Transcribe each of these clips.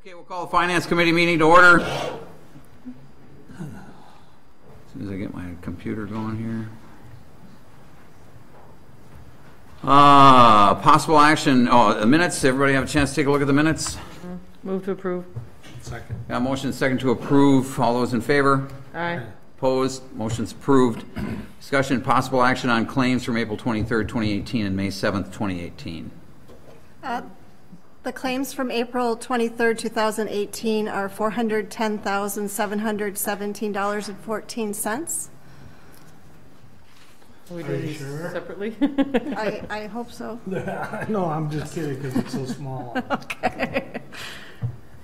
Okay, we'll call the Finance Committee meeting to order. As soon as I get my computer going here. Possible action. Oh, the minutes. Everybody have a chance to take a look at the minutes? Move to approve. Second. Got a motion second to approve. All those in favor? Aye. Opposed? Motion's approved. Discussion and possible action on claims from April 23rd, 2018 and May 7th, 2018. The claims from April 23rd, 2018 are $410,717.14. Are we Are doing you these sure? separately? I hope so. No, I'm just kidding because it's so small. Okay.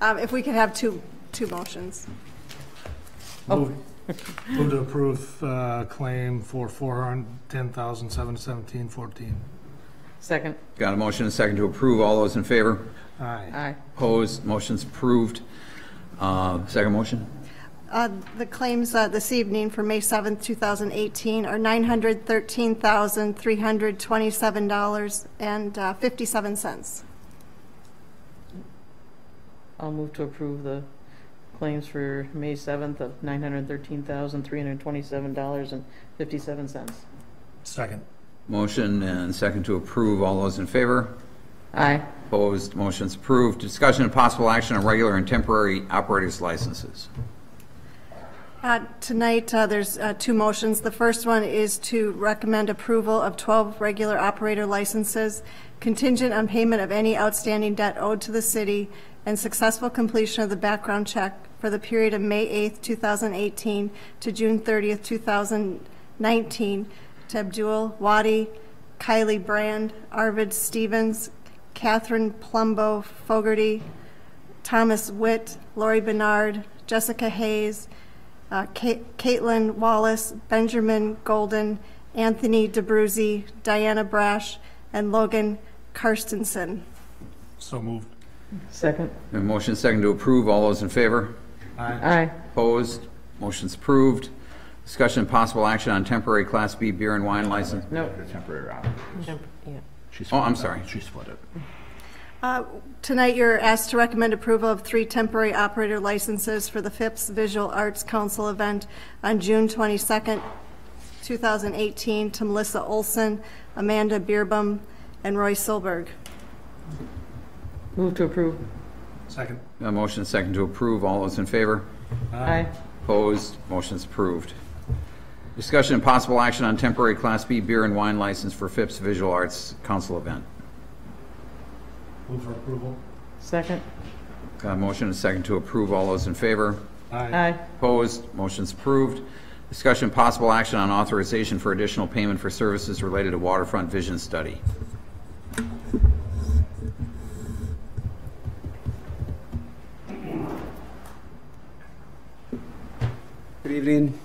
If we could have two motions. Move to approve claim for $410,717.14. Second. Got a motion and second to approve. All those in favor? Aye. Aye. Opposed? Motion's approved. Second motion. The claims this evening for May 7th, 2018 are $913,327.57. I'll move to approve the claims for May 7th of $913,327.57. Second. Motion and second to approve. All those in favor? Aye. Opposed? Motion's approved. Discussion and possible action on regular and temporary operators licenses. Tonight, there's two motions. The first one is to recommend approval of 12 regular operator licenses contingent on payment of any outstanding debt owed to the city and successful completion of the background check for the period of May 8th, 2018 to June 30th, 2019 to Abdul Wadi, Kylie Brand, Arvid Stevens, Catherine Plumbo Fogarty, Thomas Witt, Lori Bernard, Jessica Hayes, Caitlin Wallace, Benjamin Golden, Anthony DeBruzzi, Diana Brash, and Logan Karstensen. So moved. Second. A motion second to approve. All those in favor? Aye. Aye. Opposed? Motion's approved. Discussion and possible action on temporary Class B beer and wine license. No. Temporary Yeah. Oh, I'm sorry. She split it. Tonight, you're asked to recommend approval of 3 temporary operator licenses for the Phipps Visual Arts Council event on June 22nd, 2018 to Melissa Olson, Amanda Beerbum, and Roy Silberg. Move to approve. Second. A motion second to approve. All those in favor? Aye. Opposed? Motion's approved. Discussion and possible action on temporary Class B beer and wine license for Phipps Visual Arts Council event. Move for approval. Second. Got a motion and second to approve. All those in favor? Aye. Opposed? Motion's approved. Discussion and possible action on authorization for additional payment for services related to Waterfront Vision study. Good evening.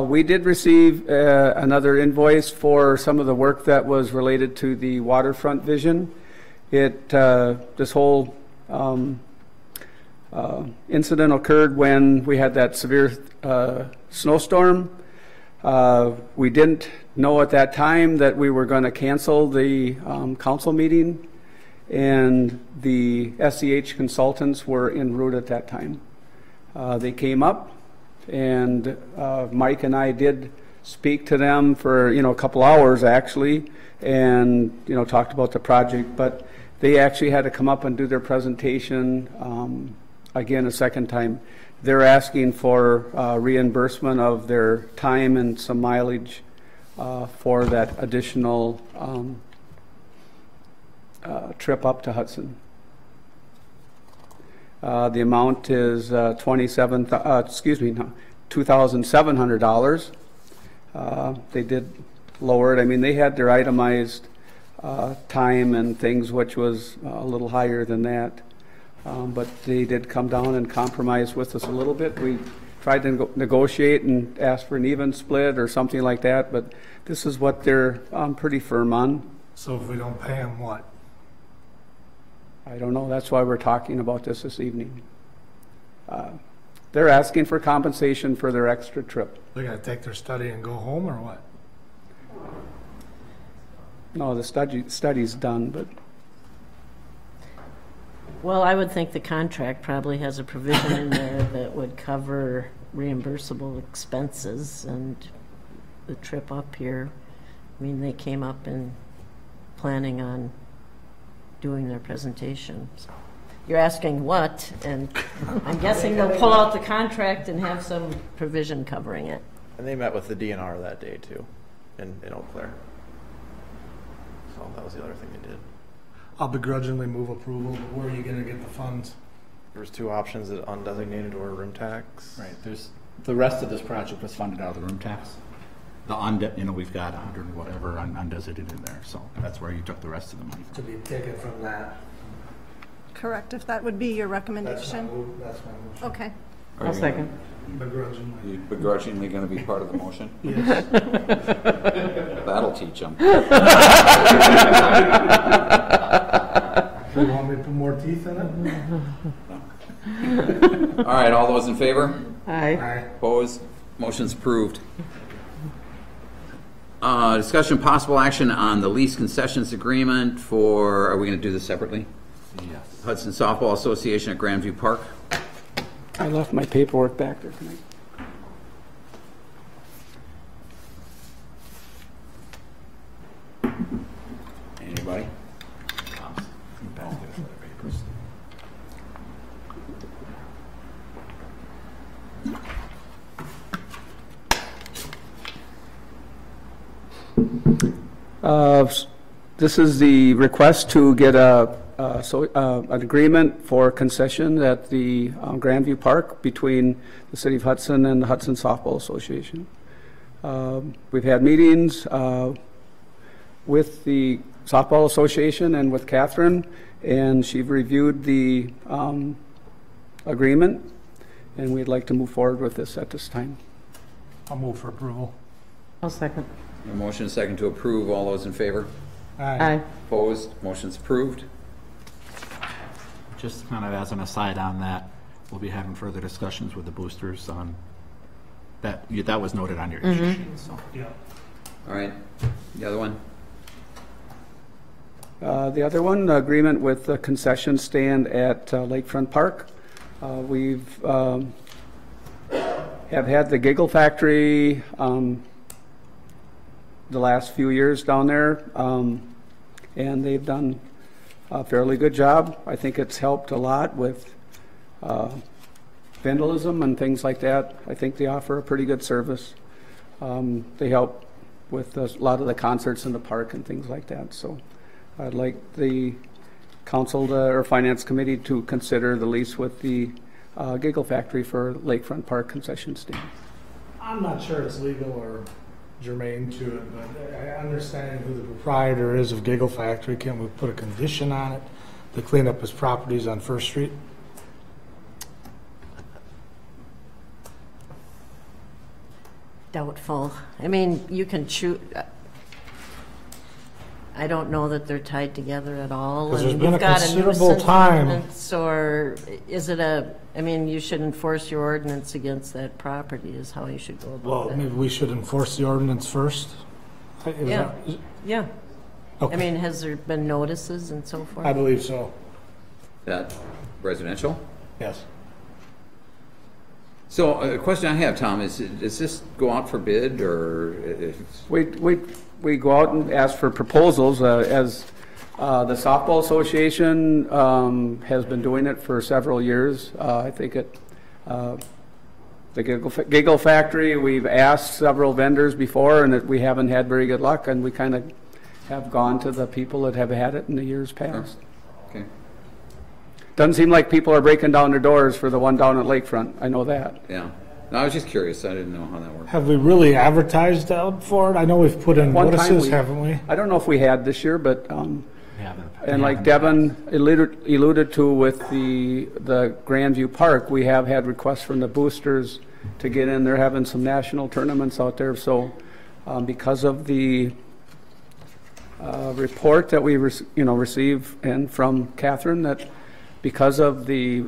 We did receive another invoice for some of the work that was related to the Waterfront Vision. This whole incident occurred when we had that severe snowstorm. We didn't know at that time that we were going to cancel the council meeting, and the SEH consultants were en route at that time. They came up, and Mike and I did speak to them for a couple hours actually, and talked about the project, but they actually had to come up and do their presentation again a second time. They're asking for reimbursement of their time and some mileage for that additional trip up to Hudson. The amount is $2,700. They did lower it. I mean, they had their itemized time and things, which was a little higher than that. But they did come down and compromise with us a little bit. We tried to negotiate and ask for an even split or something like that, but this is what they're pretty firm on. So if we don't pay them, what? I don't know. That's why we're talking about this evening. They're asking for compensation for their extra trip. They're going to take their study and go home, or what? No, the study's done, but Well, I would think the contract probably has a provision in there that would cover reimbursable expenses and the trip up here. I mean, they came up and planning on doing their presentations. You're asking what, and I'm guessing they'll pull out the contract and have some provision covering it. And they met with the DNR that day too, in Eau Claire. So that was the other thing they did. I'll begrudgingly move approval, but where are you gonna get the funds? There's two options: that undesignated or room tax. Right, there's, the rest of this project was funded out of the room tax. We've got 100 and whatever undesignated in there, so that's where you took the rest of the money To from. be taken from that. Correct, if that would be your recommendation. That's my motion. Okay. Are I'll you- second. Begrudgingly. You begrudgingly going to be part of the motion? Yes. That'll teach them. You want me to put more teeth in it? All right, all those in favor? Aye. Aye. Opposed? Motion's approved. Discussion possible action on the lease concessions agreement for, are we going to do this separately? Yes. Hudson Softball Association at Grandview Park. I left my paperwork back there tonight. Anybody? This is the request to get an agreement for concession at the Grandview Park between the City of Hudson and the Hudson Softball Association. We've had meetings with the Softball Association and with Catherine, and she's reviewed the agreement, and we'd like to move forward with this at this time. I'll move for approval. I'll second. A motion and a second to approve. All those in favor? Aye. Opposed? Motion's approved. Just kind of as an aside on that, we'll be having further discussions with the boosters on that. That was noted on your issue sheet, so. Yeah. All right. The other one? The other one, agreement with the concession stand at Lakefront Park. We've have had the Giggle Factory the last few years down there, and they've done a fairly good job. I think it's helped a lot with vandalism and things like that. I think they offer a pretty good service. They help with a lot of the concerts in the park and things like that. So I'd like the council or finance committee to consider the lease with the Giggle Factory for Lakefront Park concession stand. I'm not sure it's legal or germane to it, but understanding who the proprietor is of Giggle Factory, can we put a condition on it to clean up his properties on First Street? Doubtful. I mean, you can choose. I don't know that they're tied together at all. 'Cause there's and been you've a got considerable nuisance time. ordinance, or is it I mean, you should enforce your ordinance against that property is how you should go about Well, it. maybe we should enforce the ordinance first? Is Yeah. that- Yeah. Okay. I mean, has there been notices and so forth? I believe so, That residential? yes. So a question I have, Tom, is does this go out for bid or? We go out and ask for proposals, as the Softball Association has been doing it for several years. I think the Giggle Factory, we've asked several vendors before, and we haven't had very good luck, and we kind of have gone to the people that have had it in the years past. Okay. Doesn't seem like people are breaking down their doors for the one down at Lakefront. I know that. Yeah. No, I was just curious. I didn't know how that worked. Have we really advertised out for it? I know we've put in One time notices, we- haven't we? I don't know if we had this year, but Yeah, and like Devin alluded to with the Grandview Park, we have had requests from the boosters to get in. They're having some national tournaments out there. So because of the report that we receive and from Catherine, that because of the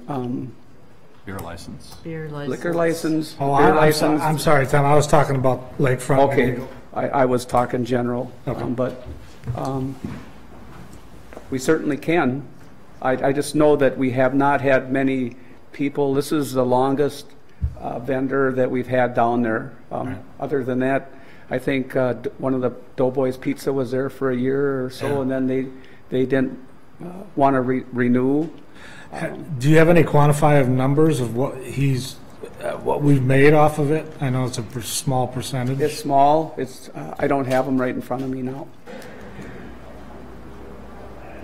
beer license. Beer license. liquor license, Oh, beer I'm so- license. I'm sorry, Tom, I was talking about Lakefront. and Okay, Giggle. I was talking general, Okay. but we certainly can I just know that we have not had many people. This is the longest vendor that we've had down there. Other than that, I think one of the Doughboys Pizza was there for a year or so, and then they didn't want to renew. Do you have any quantified numbers of what what we've made off of it? I know it's a small percentage. It's small. It's I don't have them right in front of me now.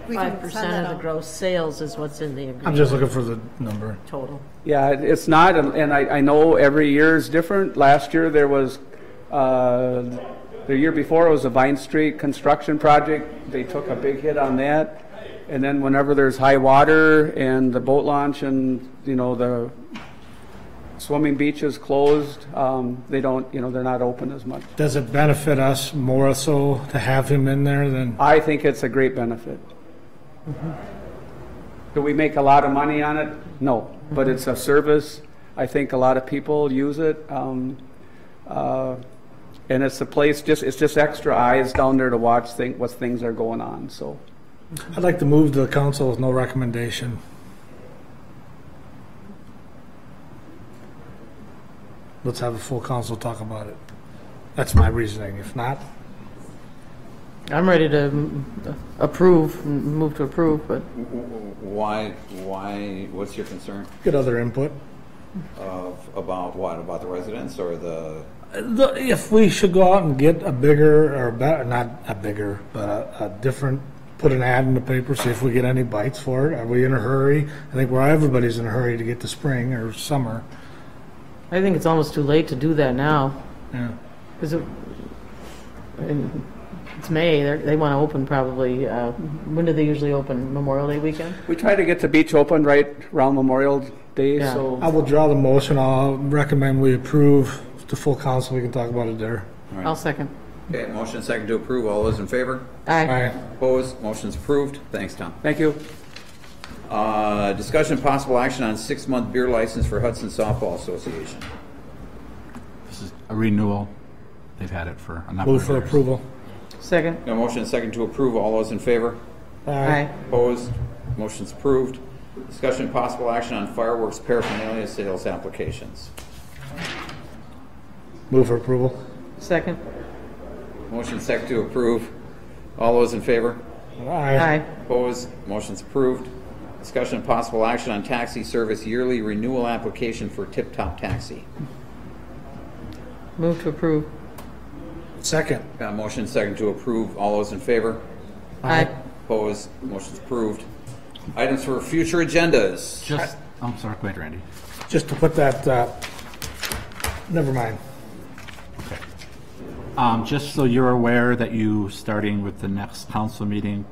5% of the gross sales is what's in the agreement. I'm just looking for the number. Total. Yeah, it's not, and I know every year is different. Last year there was, the year before it was a Vine Street construction project. They took a big hit on that. And then whenever there's high water and the boat launch and, the swimming beach is closed, they don't, they're not open as much. Does it benefit us more so to have him in there than? I think it's a great benefit. Do we make a lot of money on it? No, but it's a service. I think a lot of people use it, and it's a place. It's just extra eyes down there to watch what things are going on. So, I'd like to move to the council with no recommendation. Let's have a full council talk about it. That's my reasoning. If not, I'm ready to move to approve, but Why, what's your concern? get other input. About what? About the residents or the? If we should go out and get a bigger or better, not a bigger, but a different, put an ad in the paper, see if we get any bites for it. Are we in a hurry? I think everybody's in a hurry to get to spring or summer. I think it's almost too late to do that now. Yeah. Because it's May, they want to open probably, when do they usually open? Memorial Day weekend? we try to get the beach open right around Memorial Day. Yeah. So I will draw the motion. I'll recommend we approve the full council. We can talk about it there. All right. I'll second. Okay, motion second to approve. All those in favor? Aye. Aye. Opposed? Motion's approved. Thanks, Tom. thank you. Discussion and possible action on 6-month beer license for Hudson Softball Association. This is a renewal. They've had it for a number Move of for years. approval. Second. No motion second to approve. All those in favor? Aye. Opposed? Motion's approved. Discussion and possible action on fireworks paraphernalia sales applications. Move for approval. Second. Motion second to approve. All those in favor? Aye. Opposed? Motion's approved. Discussion and possible action on taxi service yearly renewal application for Tip Top Taxi. Move to approve. Second. Got a motion second to approve. All those in favor? Aye. Opposed? Motion's approved. Items for future agendas. I'm sorry, go ahead, Randy. Just to put that, never mind. Okay. Just so you're aware that starting with the next council meeting,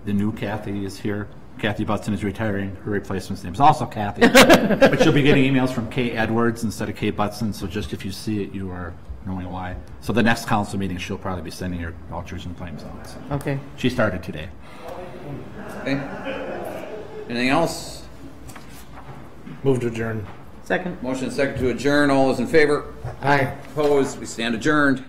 the new Kathy is here. Kathy Butson is retiring. Her replacement's name is also Kathy. But you'll be getting emails from Kay Edwards instead of Kay Butson, so just if you see it, you are knowing why. So the next council meeting, she'll probably be sending your vouchers and claims out. So. Okay. She started today. Okay. Anything else? Move to adjourn. Second. Motion second to adjourn. All those in favor? Aye. Opposed? We stand adjourned.